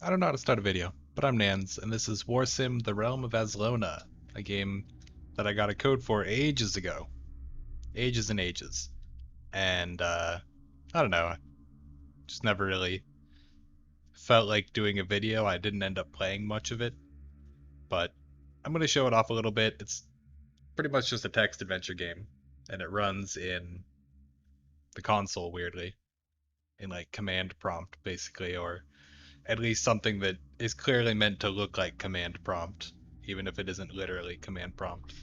I don't know how to start a video, but I'm Nans, and this is Warsim, the Realm of Aslona, a game that I got a code for ages ago. Ages and ages. And, I don't know, just never really felt like doing a video. I didn't end up playing much of it, but I'm going to show it off a little bit. It's pretty much just a text adventure game, and it runs in the console, weirdly, in like command prompt, basically, or at least something that is clearly meant to look like command prompt, even if it isn't literally command prompt.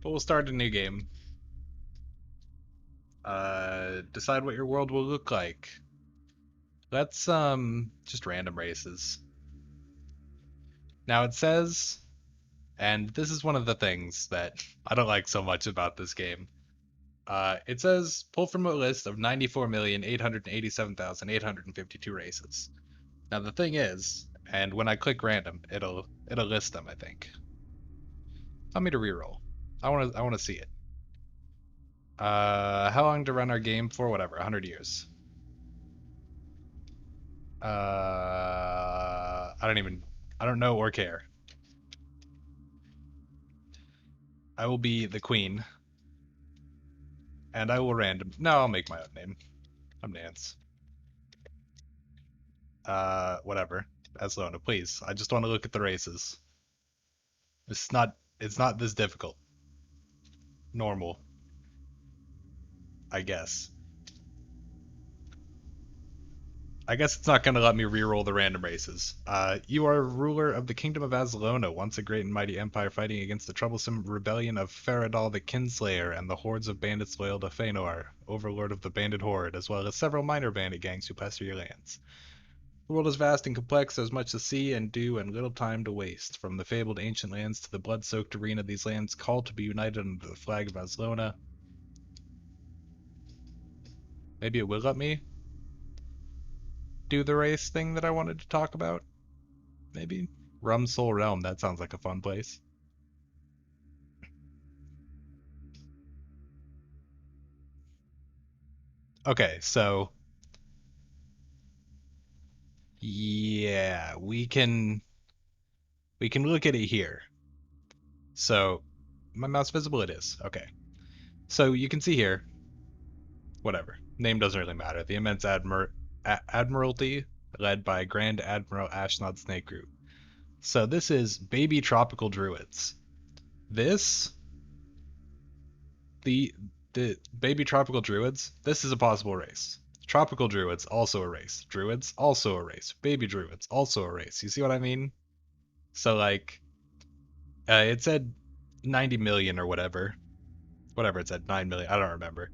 But we'll start a new game. Decide what your world will look like. Let's just random races. Now it says, and this is one of the things that I don't like so much about this game. It says pull from a list of 94,887,852 races. Now the thing is, and when I click random, it'll list them, I think. Tell me to reroll. I wanna see it. How long to run our game for? Whatever, 100 years. I don't know or care. I will be the queen, and I will random. No, I'll make my own name. I'm Nance. Whatever. Aslona, please. I just want to look at the races. It's not this difficult. Normal, I guess. I guess it's not going to let me reroll the random races. You are ruler of the kingdom of Aslona, once a great and mighty empire fighting against the troublesome rebellion of Faradal the Kinslayer and the hordes of bandits loyal to Feanor, overlord of the bandit horde, as well as several minor bandit gangs who pester your lands. The world is vast and complex, there's much to see and do and little time to waste. From the fabled ancient lands to the blood-soaked arena, these lands call to be united under the flag of Aslona. Maybe it will let me do the race thing that I wanted to talk about? Maybe? Rumsoul Realm, that sounds like a fun place. Okay, so yeah, we can look at it here. So my mouse visible? It is. Okay. So you can see here, whatever. Name doesn't really matter. The immense admiralty led by Grand Admiral Ashnod Snakeroot. So this is baby tropical druids. This the the baby tropical druids, this is a possible race. Tropical druids also a race. Druids also a race. Baby druids also a race. You see what I mean? So like it said 90 million or whatever. Whatever it said, 9 million. I don't remember.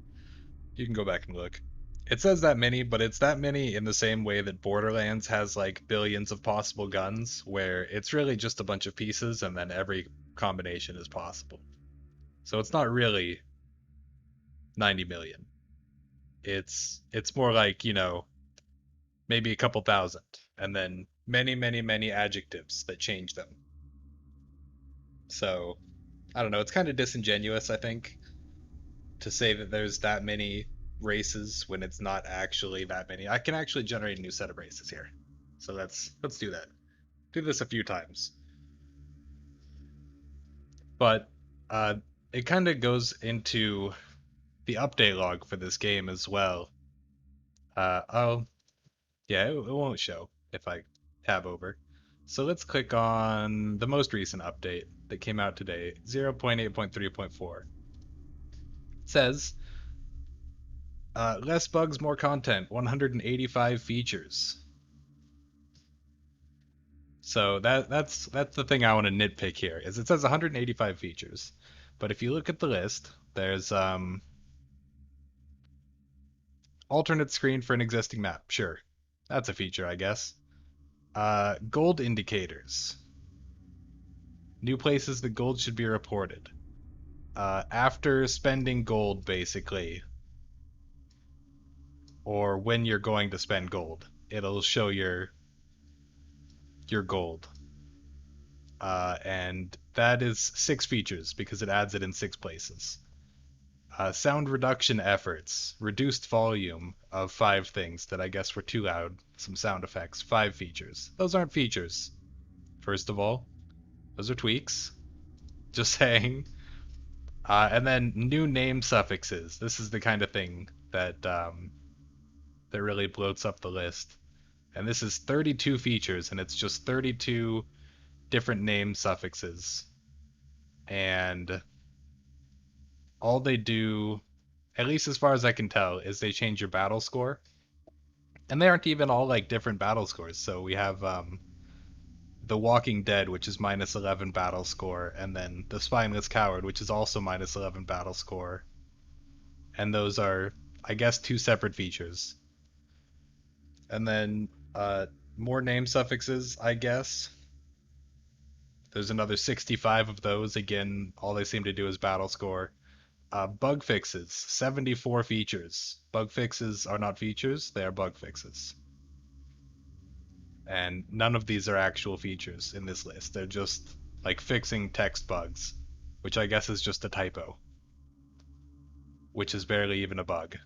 You can go back and look. It says that many, but it's that many in the same way that Borderlands has like billions of possible guns, where it's really just a bunch of pieces and then every combination is possible. So it's not really 90 million. It's more like, maybe a couple thousand and then many, many, many adjectives that change them. So, I don't know, it's kind of disingenuous, I think, to say that there's that many races when it's not actually that many. I can actually generate a new set of races here. So let's do that. Do this a few times. But uh it kind of goes into the update log for this game as well. Oh, yeah, it won't show if I tab over. So let's click on the most recent update that came out today, 0.8.3.4. It says less bugs, more content, 185 features. So that's the thing I want to nitpick here is it says 185 features, but if you look at the list, there's alternate screen for an existing map. Sure, that's a feature, I guess. Gold indicators. New places the gold should be reported. After spending gold, basically, or when you're going to spend gold, it'll show your gold. And that is 6 features because it adds it in 6 places. Sound reduction efforts, reduced volume of five things that I guess were too loud, some sound effects, five features. Those aren't features, first of all. Those are tweaks. Just saying. And then new name suffixes. This is the kind of thing that really bloats up the list. And this is 32 features, and it's just 32 different name suffixes. And all they do, at least as far as I can tell, is they change your battle score. And they aren't even all like different battle scores. So we have The Walking Dead, which is minus 11 battle score, and then The Spineless Coward, which is also minus 11 battle score. And those are, I guess, two separate features. And then more name suffixes, I guess. There's another 65 of those. Again, all they seem to do is battle score. Bug fixes, 74 features. Bug fixes are not features, they are bug fixes. And none of these are actual features in this list. They're just like fixing text bugs, which I guess is just a typo, which is barely even a bug.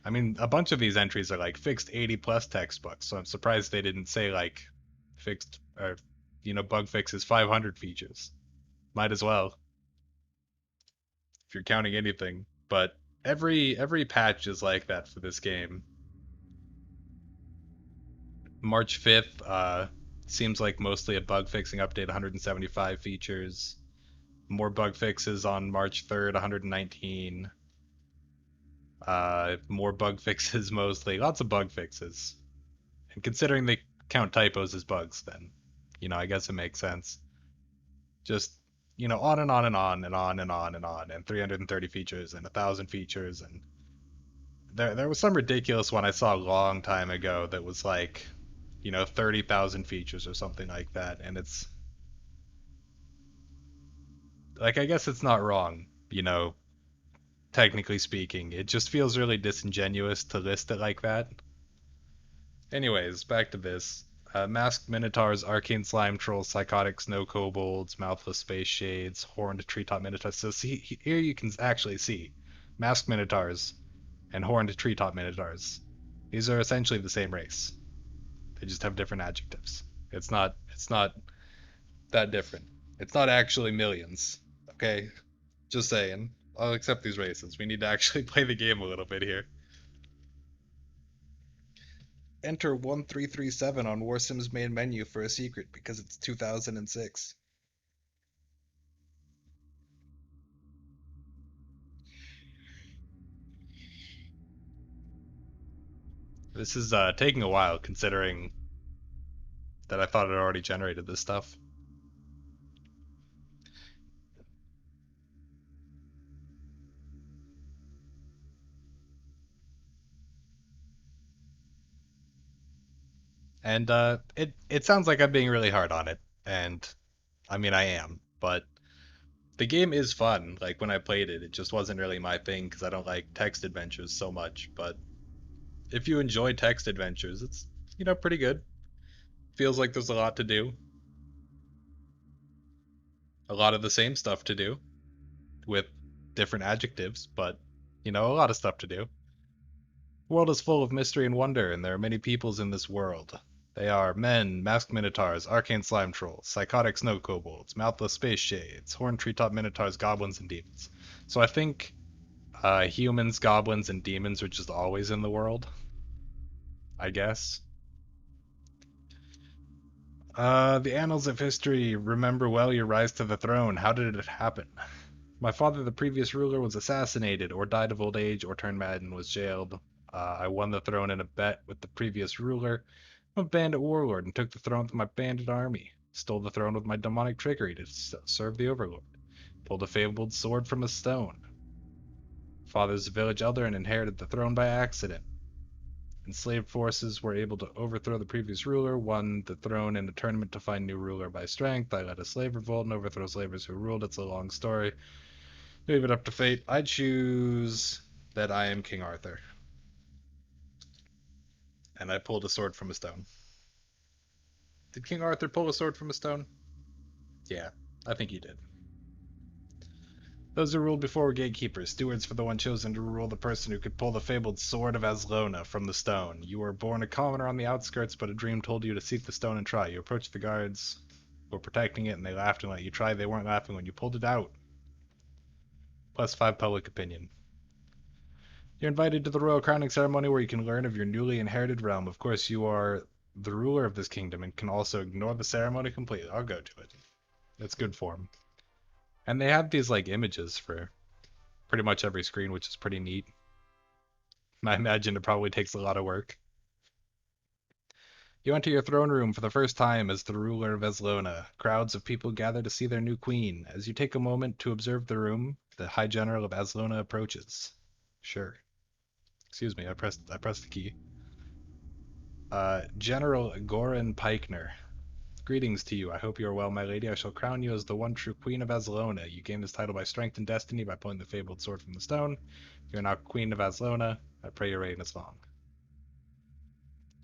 I mean, a bunch of these entries are like fixed 80 plus text bugs, so I'm surprised they didn't say like fixed or bug fixes 500 features. Might as well if you're counting anything. But every patch is like that for this game. March 5th seems like mostly a bug fixing update, 175 features. More bug fixes on March 3rd, 119. More bug fixes mostly. Lots of bug fixes. And considering they count typos as bugs, then, I guess it makes sense. Just, on and on and on and on and on and on, and 330 features and 1,000 features. And there was some ridiculous one I saw a long time ago that was like, 30,000 features or something like that. And it's like, I guess it's not wrong, technically speaking. It just feels really disingenuous to list it like that. Anyways, back to this. Masked Minotaurs, Arcane Slime Trolls, Psychotic Snow Kobolds, Mouthless Space Shades, Horned Treetop Minotaurs. So see, here you can actually see Masked Minotaurs and Horned Treetop Minotaurs. These are essentially the same race. They just have different adjectives. It's not that different. It's not actually millions. Okay? Just saying. I'll accept these races. We need to actually play the game a little bit here. Enter 1337 on Warsim's main menu for a secret because it's 2006. This is taking a while considering that I thought it already generated this stuff. And it sounds like I'm being really hard on it, and I mean I am, but the game is fun. Like when I played it, it just wasn't really my thing because I don't like text adventures so much. But if you enjoy text adventures, it's pretty good. Feels like there's a lot to do, a lot of the same stuff to do with different adjectives, but a lot of stuff to do. The world is full of mystery and wonder, and there are many peoples in this world. They are men, masked minotaurs, arcane slime trolls, psychotic snow kobolds, mouthless space shades, horned treetop minotaurs, goblins, and demons. So I think humans, goblins, and demons are just always in the world, I guess. The annals of history remember well your rise to the throne. How did it happen? My father, the previous ruler, was assassinated, or died of old age, or turned mad and was jailed. I won the throne in a bet with the previous ruler. I'm a bandit warlord and took the throne with my bandit army. Stole the throne with my demonic trickery to serve the overlord. Pulled a fabled sword from a stone. Father's a village elder and inherited the throne by accident. Enslaved forces were able to overthrow the previous ruler, won the throne in a tournament to find new ruler by strength. I led a slave revolt and overthrow slavers who ruled. It's a long story. Leave it up to fate. I choose that I am King Arthur. And I pulled a sword from a stone. Did King Arthur pull a sword from a stone? Yeah, I think he did. Those who ruled before were gatekeepers, stewards for the one chosen to rule the person who could pull the fabled sword of Aslona from the stone. You were born a commoner on the outskirts, but a dream told you to seek the stone and try. You approached the guards who were protecting it, and they laughed and let you try. They weren't laughing when you pulled it out. +5 public opinion. You're invited to the royal crowning ceremony where you can learn of your newly inherited realm. Of course, you are the ruler of this kingdom and can also ignore the ceremony completely. I'll go to it. It's good form. And they have these like images for pretty much every screen, which is pretty neat. I imagine it probably takes a lot of work. You enter your throne room for the first time as the ruler of Aslona. Crowds of people gather to see their new queen. As you take a moment to observe the room, the High General of Aslona approaches. Sure. Excuse me, I pressed the key. General Goran Peichner. Greetings to you. I hope you are well, my lady. I shall crown you as the one true queen of Aslona. You gain this title by strength and destiny by pulling the fabled sword from the stone. You are now queen of Aslona. I pray your reign is long.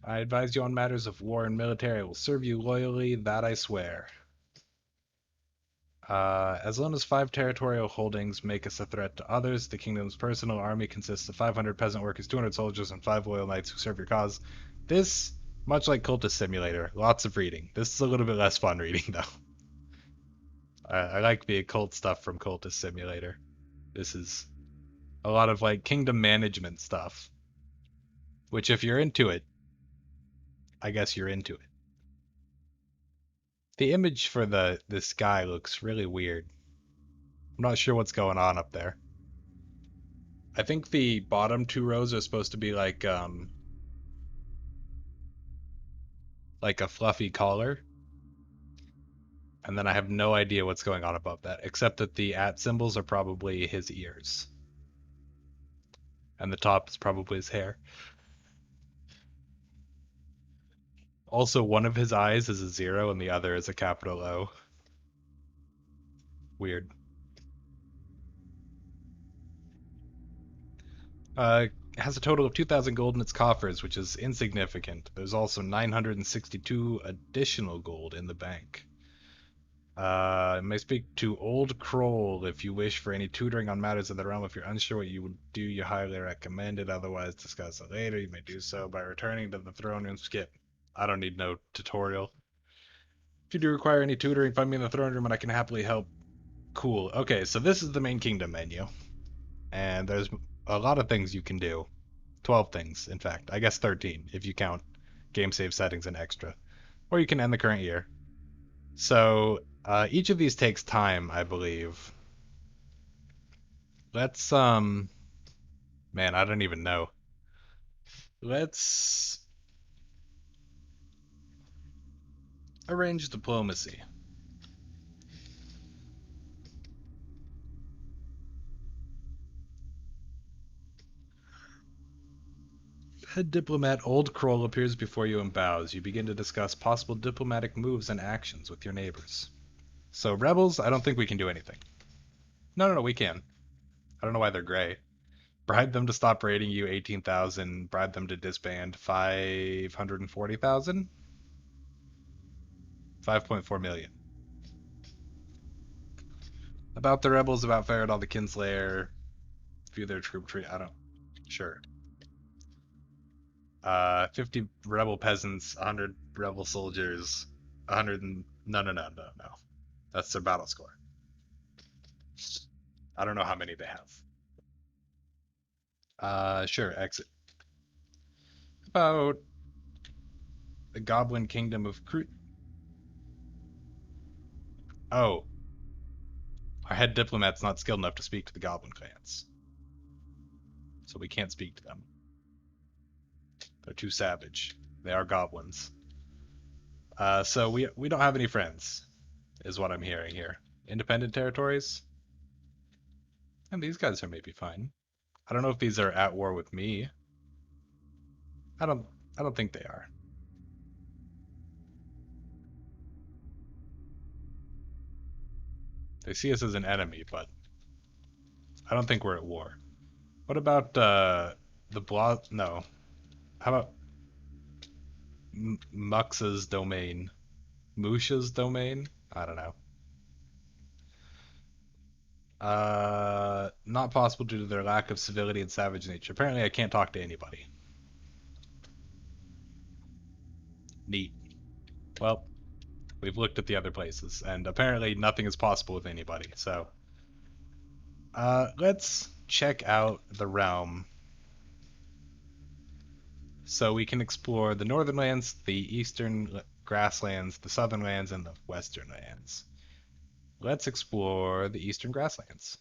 I advise you on matters of war and military. I will serve you loyally, that I swear. Aslona's 5 territorial holdings make us a threat to others. The kingdom's personal army consists of 500 peasant workers, 200 soldiers, and 5 loyal knights who serve your cause. This, much like Cultist Simulator, lots of reading. This is a little bit less fun reading, though. I like the occult stuff from Cultist Simulator. This is a lot of like kingdom management stuff, which if you're into it, I guess you're into it. The image for this guy looks really weird. I'm not sure what's going on up there. I think the bottom 2 rows are supposed to be like a fluffy collar, and then I have no idea what's going on above that, except that the @ symbols are probably his ears, and the top is probably his hair. Also, one of his eyes is a 0 and the other is a capital O. Weird. Has a total of 2,000 gold in its coffers, which is insignificant. There's also 962 additional gold in the bank. May speak to Old Kroll if you wish for any tutoring on matters of the realm. If you're unsure what you would do, you highly recommend it. Otherwise, discuss it later. You may do so by returning to the throne room. Skip. I don't need no tutorial. If you do require any tutoring, find me in the throne room and I can happily help. Cool. Okay, so this is the main kingdom menu. And there's a lot of things you can do. 12 things, in fact. I guess 13 if you count game save settings and extra. Or you can end the current year. So each of these takes time, I believe. Let's man, I don't even know. Let's arrange diplomacy. Head diplomat Old Kroll appears before you and bows. You begin to discuss possible diplomatic moves and actions with your neighbors. So rebels, I don't think we can do anything. No, we can. I don't know why they're gray. Bribe them to stop raiding you, 18,000. Bribe them to disband, 540,000. 5.4 million. About the rebels, about Faradol the Kinslayer. View their troop tree. I don't. Sure. 50 rebel peasants, 100 rebel soldiers, 100. No. That's their battle score. I don't know how many they have. Sure. Exit. About the Goblin Kingdom of Crut. Oh, our head diplomat's not skilled enough to speak to the Goblin clans, so we can't speak to them. They're too savage. They are goblins. So we don't have any friends, is what I'm hearing here. Independent territories, and these guys are maybe fine. I don't know if these are at war with me. I don't I don't think they are. They see us as an enemy, but I don't think we're at war. What about the Blah? No. How about Mux's domain? Musha's domain? I don't know. Not possible due to their lack of civility and savage nature. Apparently, I can't talk to anybody. Neat. Well, we've looked at the other places, and apparently nothing is possible with anybody. So, let's check out the realm so we can explore the northern lands, the eastern grasslands, the southern lands, and the western lands. Let's explore the eastern grasslands.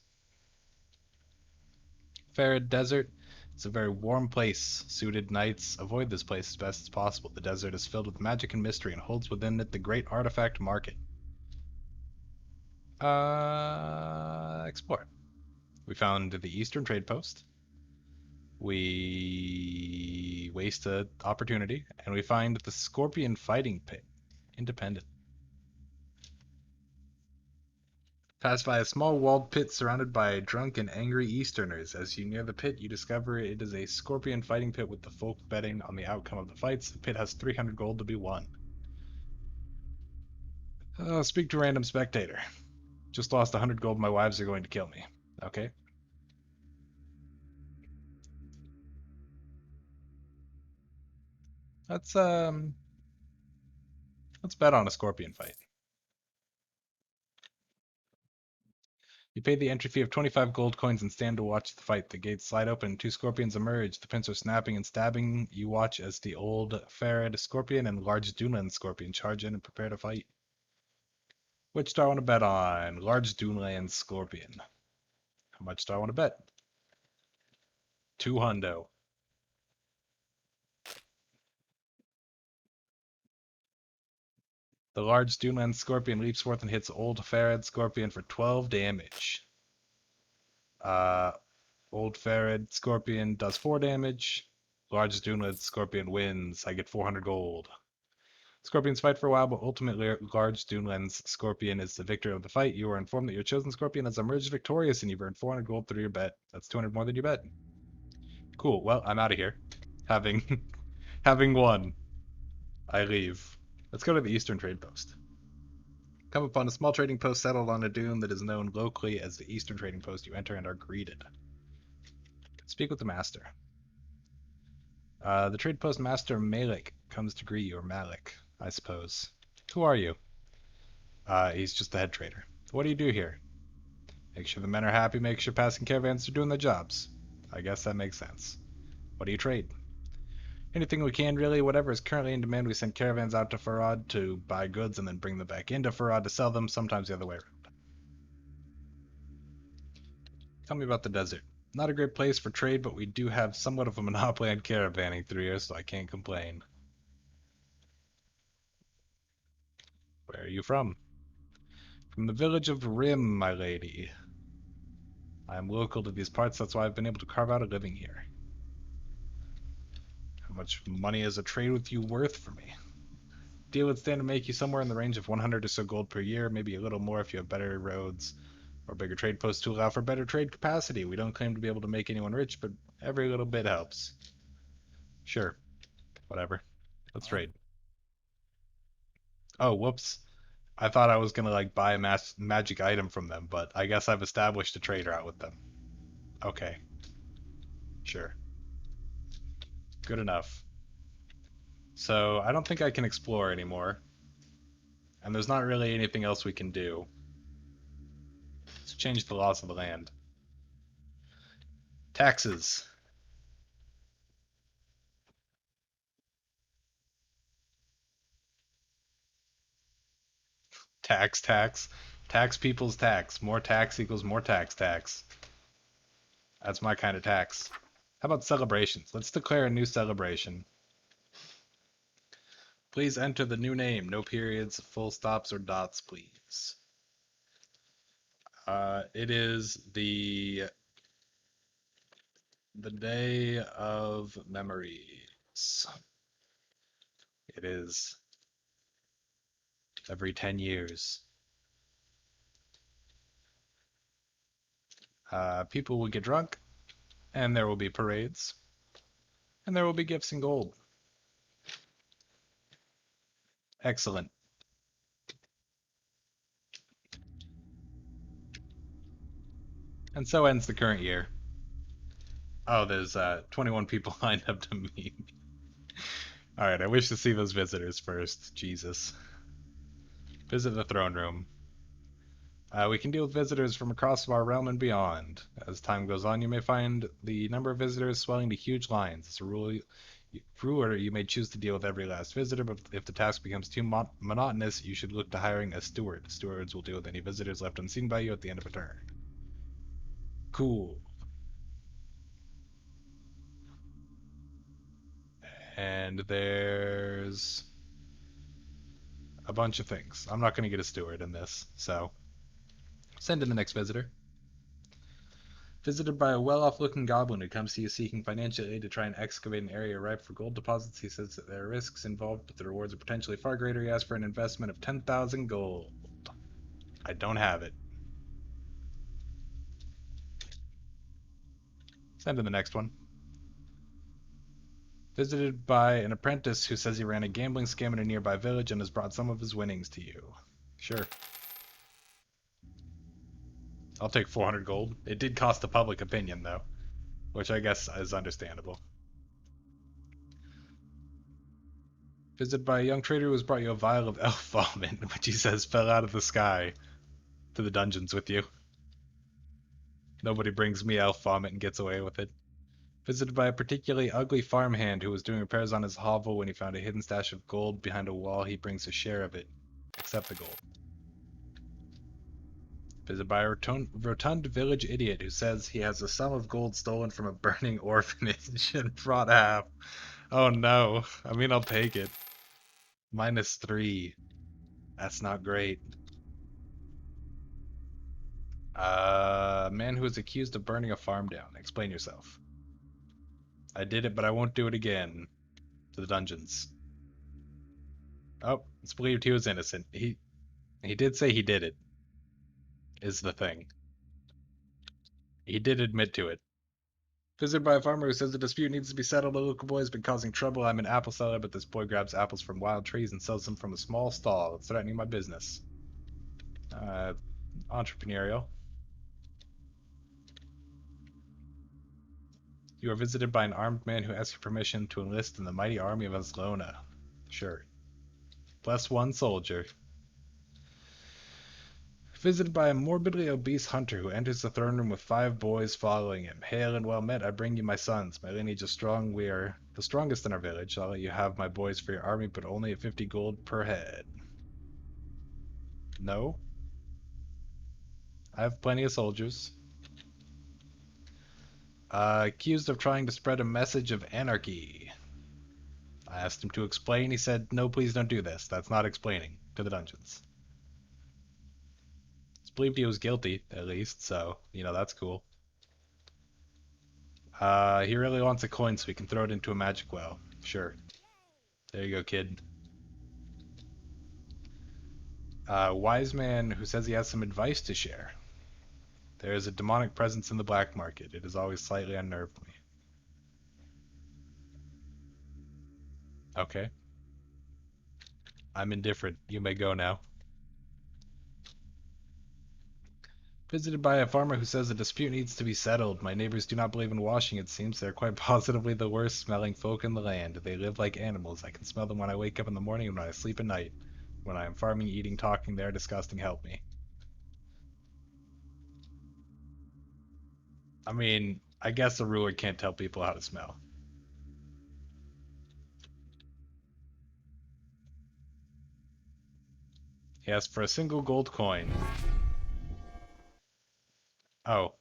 Farid Desert. It's a very warm place. Suited knights avoid this place as best as possible. The desert is filled with magic and mystery and holds within it the great artifact market. Explore. We found the eastern trade post. We waste an opportunity, and we find the Scorpion Fighting Pit. Independent. Pass by a small walled pit surrounded by drunk and angry Easterners. As you near the pit, you discover it is a scorpion fighting pit with the folk betting on the outcome of the fights. The pit has 300 gold to be won. Speak to a random spectator. Just lost 100 gold. My wives are going to kill me. Okay. Let's um let's bet on a scorpion fight. You pay the entry fee of 25 gold coins and stand to watch the fight. The gates slide open and two scorpions emerge. The pins are snapping and stabbing. You watch as the old Farad scorpion and large Dunland scorpion charge in and prepare to fight. Which do I want to bet on? Large Dunland scorpion. How much do I want to bet? 2 hundo. The large Dunland scorpion leaps forth and hits old Farad scorpion for 12 damage. Uh, Old Farad scorpion does 4 damage. Large Dunland scorpion wins. I get 400 gold. Scorpions fight for a while, but ultimately Large Duneland's Scorpion is the victor of the fight. You are informed that your chosen Scorpion has emerged victorious and you've earned 400 gold through your bet. That's 200 more than you bet. Cool. Well, I'm out of here. Having having won, I leave. Let's go to the Eastern Trade Post. Come upon a small trading post settled on a dune that is known locally as the Eastern Trading Post. You enter and are greeted. Speak with the master. The trade post master Malik comes to greet you, or Malik, I suppose. Who are you? He's just the head trader. What do you do here? Make sure the men are happy, make sure passing caravans are doing their jobs. I guess that makes sense. What do you trade? Anything we can, really. Whatever is currently in demand, we send caravans out to Farad to buy goods and then bring them back into Farad to sell them, sometimes the other way around. Tell me about the desert. Not a great place for trade, but we do have somewhat of a monopoly on caravanning through here, so I can't complain. Where are you from? From the village of Rim, my lady. I am local to these parts, that's why I've been able to carve out a living here. How much money is a trade with you worth for me? Deal would stand to make you somewhere in the range of 100 or so gold per year, maybe a little more if you have better roads or bigger trade posts to allow for better trade capacity. We don't claim to be able to make anyone rich, but every little bit helps. Sure, whatever. Let's trade. Oh, whoops. I thought I was gonna like buy a magic item from them, but I guess I've established a trade route with them. Okay, sure. Good enough. So I don't think I can explore anymore, and there's not really anything else we can do. Let's change the laws of the land. Taxes. Tax, tax. Tax people's tax. More tax equals more tax, tax. That's my kind of tax. How about celebrations? Let's declare a new celebration. Please enter the new name. No periods, full stops, or dots, please. It is the day of memories. It is every 10 years. People will get drunk, and there will be parades, and there will be gifts and gold. Excellent. And so ends the current year. Oh, there's 21 people lined up to meet. Alright, I wish to see those visitors first. Jesus. Visit the throne room. We can deal with visitors from across our realm and beyond. As time goes on, you may find the number of visitors swelling to huge lines. As a ruler, you may choose to deal with every last visitor, but if the task becomes too monotonous, you should look to hiring a steward. Stewards will deal with any visitors left unseen by you at the end of a turn. Cool. And there's a bunch of things. I'm not going to get a steward in this, so send in the next visitor. Visited by a well-off looking goblin who comes to you seeking financial aid to try and excavate an area ripe for gold deposits. He says that there are risks involved, but the rewards are potentially far greater. He asks for an investment of 10,000 gold. I don't have it. Send in the next one. Visited by an apprentice who says he ran a gambling scam in a nearby village and has brought some of his winnings to you. Sure. I'll take 400 gold. It did cost the public opinion, though, which I guess is understandable. Visited by a young trader who has brought you a vial of elf vomit, which he says fell out of the sky to the dungeons with you. Nobody brings me elf vomit and gets away with it. Visited by a particularly ugly farmhand who was doing repairs on his hovel when he found a hidden stash of gold behind a wall. He brings a share of it. Accept the gold. Visited by a rotund village idiot who says he has a sum of gold stolen from a burning orphanage and brought half. Oh no. I mean, I'll take it. -3. That's not great. Man who is accused of burning a farm down. Explain yourself. I did it, but I won't do it again. To the dungeons. Oh, it's believed he was innocent. He did say he did it, is the thing. He did admit to it. Visited by a farmer who says the dispute needs to be settled. A local boy has been causing trouble. I'm an apple seller, but this boy grabs apples from wild trees and sells them from a small stall. It's threatening my business. Entrepreneurial. You are visited by an armed man who asks your permission to enlist in the mighty army of Aslona. Sure. Bless one soldier. Visited by a morbidly obese hunter who enters the throne room with 5 boys following him. Hail and well met, I bring you my sons. My lineage is strong. We are the strongest in our village. I'll let you have my boys for your army, but only at 50 gold per head. No? I have plenty of soldiers. Accused of trying to spread a message of anarchy. I asked him to explain. He said, no, please don't do this. That's not explaining. To the dungeons. It's believed he was guilty, at least, so, that's cool. He really wants a coin so we can throw it into a magic well. Sure. There you go, kid. Wise man who says he has some advice to share. There is a demonic presence in the black market. It has always slightly unnerved me. Okay. I'm indifferent. You may go now. Visited by a farmer who says a dispute needs to be settled. My neighbors do not believe in washing, it seems. They're quite positively the worst smelling folk in the land. They live like animals. I can smell them when I wake up in the morning and when I sleep at night. When I am farming, eating, talking, they're disgusting. Help me. I mean, I guess a ruler can't tell people how to smell. He asked for a single gold coin. Oh.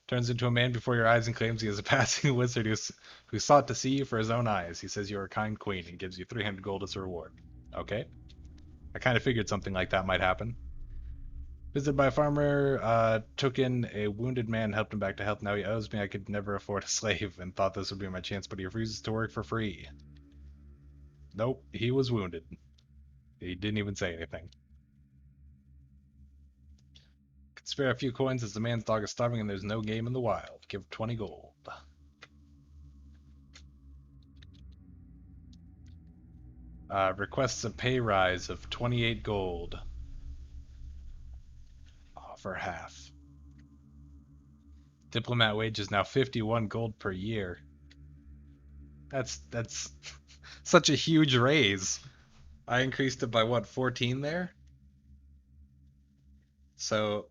Turns into a man before your eyes and claims he is a passing wizard who sought to see you for his own eyes. He says you are a kind queen and gives you 300 gold as a reward. Okay. I kind of figured something like that might happen. Visited by a farmer, took in a wounded man, helped him back to health. Now he owes me. I could never afford a slave and thought this would be my chance, but he refuses to work for free. Nope, he was wounded. He didn't even say anything. Could spare a few coins as the man's dog is starving and there's no game in the wild. Give 20 gold. Requests a pay rise of 28 gold. Offer half. Diplomat wage is now 51 gold per year. That's such a huge raise. I increased it by what, 14 there? So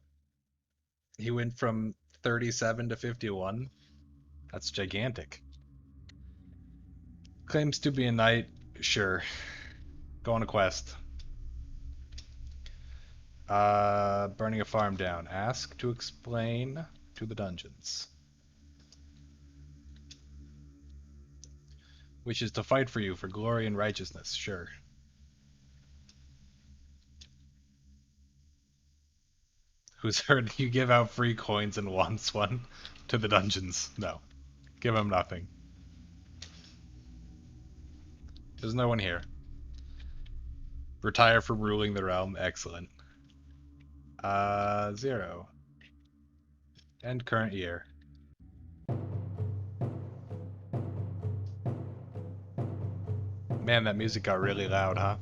he went from 37 to 51. That's gigantic. Claims to be a knight. Sure. Go on a quest. Burning a farm down. Ask to explain to the dungeons. Wishes to fight for you for glory and righteousness. Sure. Who's heard you give out free coins and wants one to the dungeons? No. Give him nothing. There's no one here. Retire from ruling the realm. Excellent. 0. End current year. Man, that music got really loud, huh?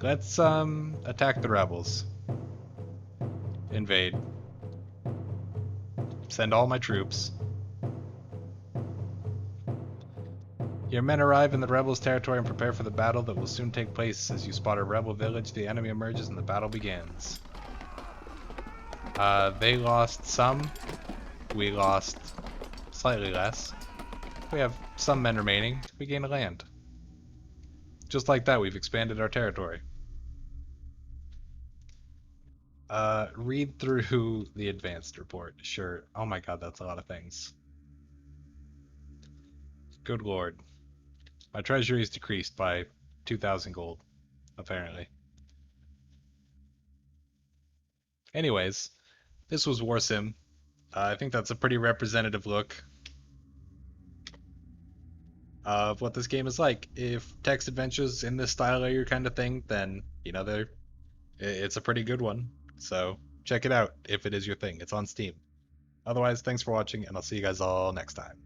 Let's, attack the rebels. Invade. Send all my troops. Your men arrive in the rebels' territory and prepare for the battle that will soon take place. As you spot a rebel village, the enemy emerges and the battle begins. They lost some. We lost slightly less. We have some men remaining. We gain a land. Just like that, we've expanded our territory. Read through the advanced report. Sure. Oh my god, that's a lot of things. Good lord. My treasury is decreased by 2,000 gold, apparently. Anyways, this was Warsim. I think that's a pretty representative look of what this game is like. If text adventures in this style are your kind of thing, then, you know, it's a pretty good one. So check it out if it is your thing. It's on Steam. Otherwise, thanks for watching, and I'll see you guys all next time.